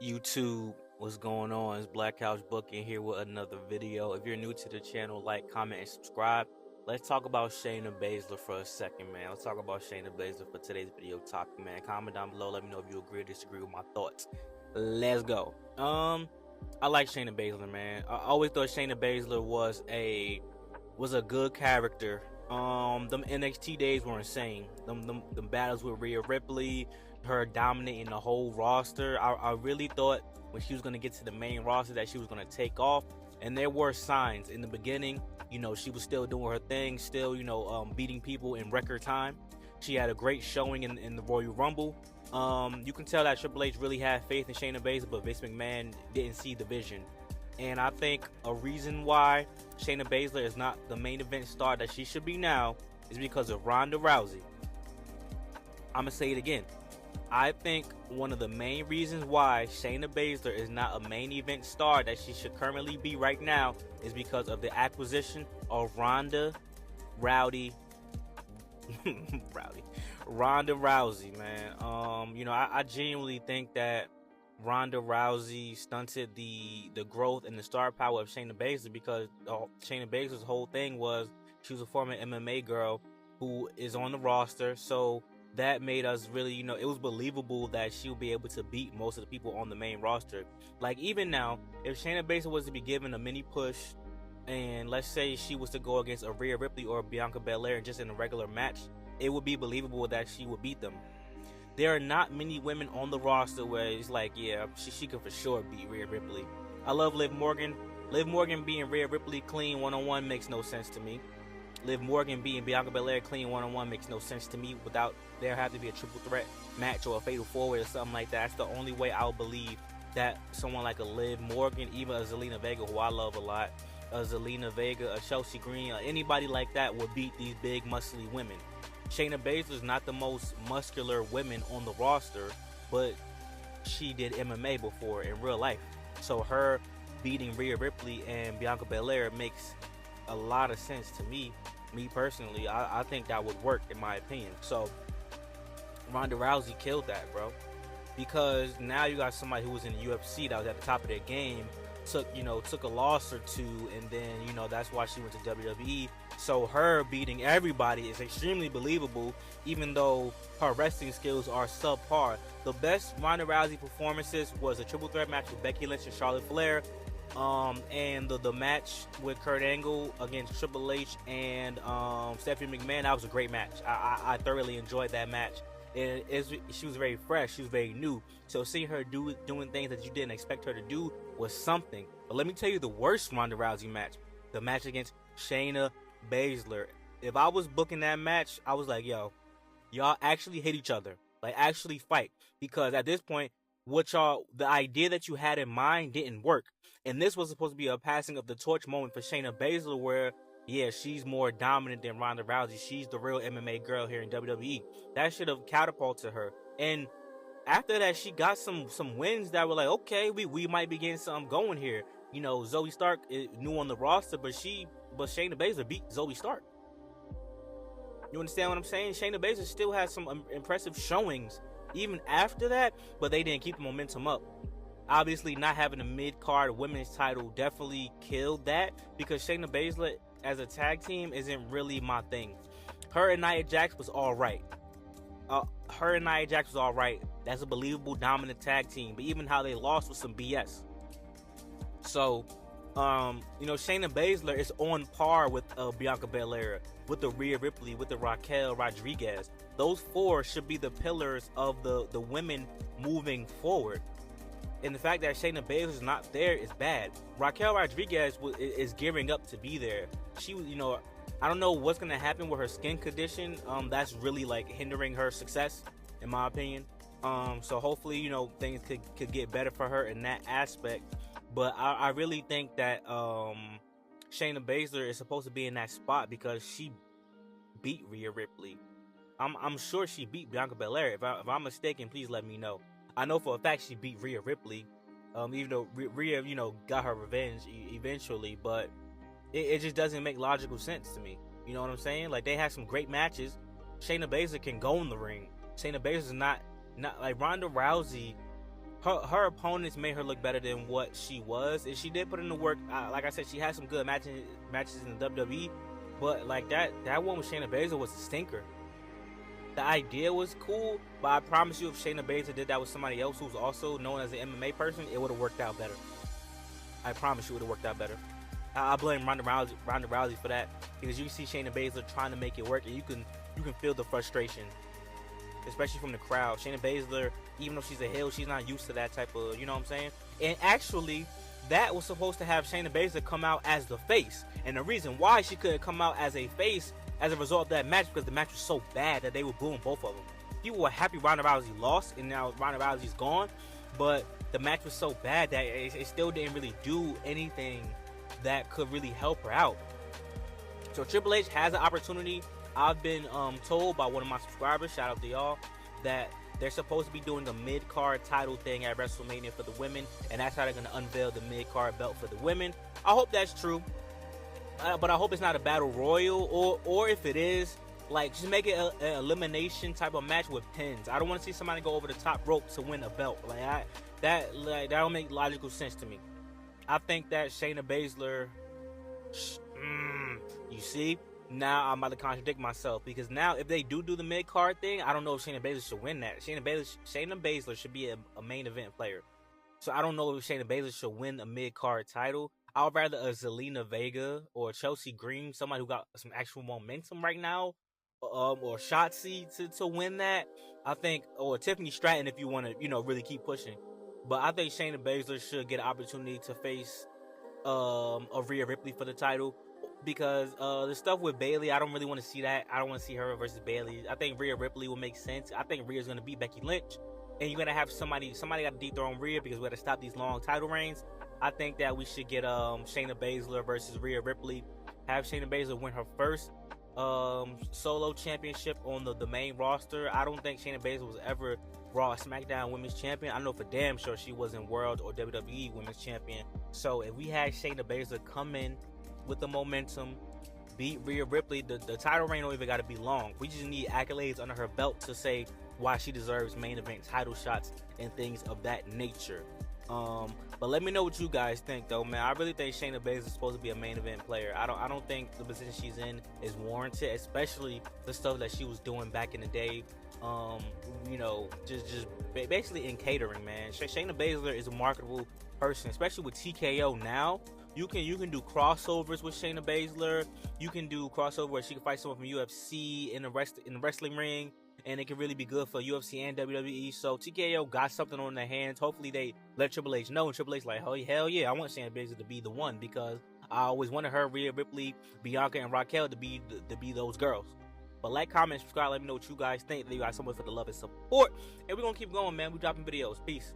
YouTube, what's going on? It's Black Couch Booking here with another video. If you're new to the channel, like, comment, and subscribe. Let's talk about Shayna Bazler for a second, man. Let's talk about Shayna Bazler for today's video topic, man. Comment down below, let me know if you agree or disagree with my thoughts. Let's go. I like Shayna Bazler, man. I always thought Shayna Bazler was a good character. Them NXT days were insane. Them battles with Rhea Ripley, her dominating the whole roster. I really thought when she was gonna get to the main roster that she was gonna take off. And there were signs in the beginning. You know, she was still doing her thing, still, beating people in record time. She had a great showing in the Royal Rumble. You can tell that Triple H really had faith in Shayna Baszler, but Vince McMahon didn't see the vision. And I think a reason why Shayna Baszler is not the main event star that she should be now is because of Ronda Rousey. I'm going to say it again. I think one of the main reasons why Shayna Baszler is not a main event star that she should currently be right now is because of the acquisition of Ronda Rousey, man. I genuinely think that Ronda Rousey stunted the growth and the star power of Shayna Baszler because Shayna Baszler's whole thing was she was a former MMA girl who is on the roster, so that made us really, it was believable that she would be able to beat most of the people on the main roster. Like, even now, if Shayna Baszler was to be given a mini push, and let's say she was to go against a Rhea Ripley or Bianca Belair just in a regular match, it would be believable that she would beat them. There are not many women on the roster where it's like, yeah, she could for sure beat Rhea Ripley. I love Liv Morgan. Liv Morgan being Rhea Ripley clean one-on-one makes no sense to me. Liv Morgan being Bianca Belair clean one-on-one makes no sense to me without there have to be a triple threat match or a fatal four-way or something like that. That's the only way I'll believe that someone like a Liv Morgan, even a Zelina Vega, who I love a lot, a Zelina Vega, a Chelsea Green, anybody like that would beat these big, muscly women. Shayna Baszler is not the most muscular woman on the roster, but she did MMA before in real life. So her beating Rhea Ripley and Bianca Belair makes a lot of sense to me. Me personally, I think that would work in my opinion. So Ronda Rousey killed that, bro. Because now you got somebody who was in the UFC that was at the top of their game, took a loss or two, and then, that's why she went to WWE. So her beating everybody is extremely believable, even though her wrestling skills are subpar. The best Ronda Rousey performances was a triple threat match with Becky Lynch and Charlotte Flair, and the match with Kurt Angle against Triple H and Stephanie McMahon. That was a great match. I thoroughly enjoyed that match. She was very fresh. She was very new. So seeing her doing things that you didn't expect her to do was something. But let me tell you the worst Ronda Rousey match. The match against Shayna Baszler. If I was booking that match, I was like, yo, y'all actually hit each other. Like, actually fight. Because at this point, the idea that you had in mind didn't work. And this was supposed to be a passing of the torch moment for Shayna Baszler where, yeah, she's more dominant than Ronda Rousey. She's the real MMA girl here in WWE. That should have catapulted her. And after that, she got some wins that were like, okay, we might be getting something going here. Zoe Stark is new on the roster, but Shayna Baszler beat Zoe Stark. You understand what I'm saying? Shayna Baszler still has some impressive showings even after that, but they didn't keep the momentum up. Obviously, not having a mid-card women's title definitely killed that, because Shayna Baszler as a tag team isn't really my thing. Her and Nia Jax was alright. That's a believable dominant tag team, but even how they lost was some BS. So, Shayna Baszler is on par with Bianca Belair, with the Rhea Ripley, with the Raquel Rodriguez. Those four should be the pillars of the women moving forward. And the fact that Shayna Baszler is not there is bad. Raquel Rodriguez is gearing up to be there. She, I don't know what's going to happen with her skin condition. That's really like hindering her success, in my opinion. So hopefully, things could get better for her in that aspect. But I really think that Shayna Baszler is supposed to be in that spot because she beat Rhea Ripley. I'm sure she beat Bianca Belair. If I'm mistaken, please let me know. I know for a fact she beat Rhea Ripley, even though Rhea, got her revenge eventually, but it just doesn't make logical sense to me. You know what I'm saying? Like, they had some great matches. Shayna Baszler can go in the ring. Shayna Baszler is not like Ronda Rousey her opponents made her look better than what she was, and she did put in the work. Like I said, she had some good matches in the WWE, but like that one with Shayna Baszler was a stinker. The idea was cool, but I promise you, if Shayna Baszler did that with somebody else who's also known as an MMA person, it would have worked out better. I promise you, it would have worked out better. I blame Ronda Rousey for that, because you see Shayna Baszler trying to make it work, and you can feel the frustration, especially from the crowd. Shayna Baszler, even though she's a heel, she's not used to that type of, you know what I'm saying? And actually, that was supposed to have Shayna Baszler come out as the face, and the reason why she couldn't come out as a face as a result of that match, because the match was so bad that they were booing both of them. People were happy Ronda Rousey lost, and now Ronda Rousey's gone, but the match was so bad that it still didn't really do anything that could really help her out. So Triple H has an opportunity. I've been told by one of my subscribers, shout out to y'all, that they're supposed to be doing a mid-card title thing at WrestleMania for the women, and that's how they're going to unveil the mid-card belt for the women. I hope that's true, but I hope it's not a battle royal, or if it is, like, just make it an elimination type of match with pins. I don't want to see somebody go over the top rope to win a belt. That don't make logical sense to me. I think that Shayna Baszler, you see, now I'm about to contradict myself, because now if they do the mid-card thing, I don't know if Shayna Baszler should win that. Shayna Baszler should be a main event player. So I don't know if Shayna Baszler should win a mid-card title. I would rather a Zelina Vega or Chelsea Green, somebody who got some actual momentum right now, or Shotzi to win that. I think, or Tiffany Stratton if you want to, really keep pushing. But I think Shayna Baszler should get an opportunity to face Rhea Ripley for the title, because the stuff with Bayley, I don't really want to see that. I don't want to see her versus Bayley. I think Rhea Ripley will make sense. I think Rhea's going to beat Becky Lynch, and you're going to have somebody got to dethrone Rhea, because we got to stop these long title reigns. I think that we should get Shayna Baszler versus Rhea Ripley. Have Shayna Baszler win her first solo championship on the main roster. I don't think Shayna Baszler was ever Raw Smackdown Women's Champion. I know for damn sure she wasn't World or WWE Women's Champion. So if we had Shayna Baszler come in with the momentum, beat Rhea Ripley, the title reign don't even got to be long. We just need accolades under her belt to say why she deserves main event title shots and things of that nature. But let me know what you guys think, though, man. I really think Shayna Baszler is supposed to be a main event player. I don't think the position she's in is warranted, especially the stuff that she was doing back in the day. Just basically in catering, man. Shayna Baszler is a marketable person, especially with TKO now. You can do crossovers with Shayna Baszler. You can do crossover where she can fight someone from UFC in the wrestling ring, and it can really be good for UFC and WWE. So TKO got something on their hands. Hopefully they let Triple H know, and Triple H like, hell yeah, I want Shayna Baszler to be the one, because I always wanted her, Rhea Ripley, Bianca, and Raquel to be those girls. But like, comment, subscribe, let me know what you guys think. Thank you guys so much for the love and support, and we're gonna keep going, man. We're dropping videos. Peace.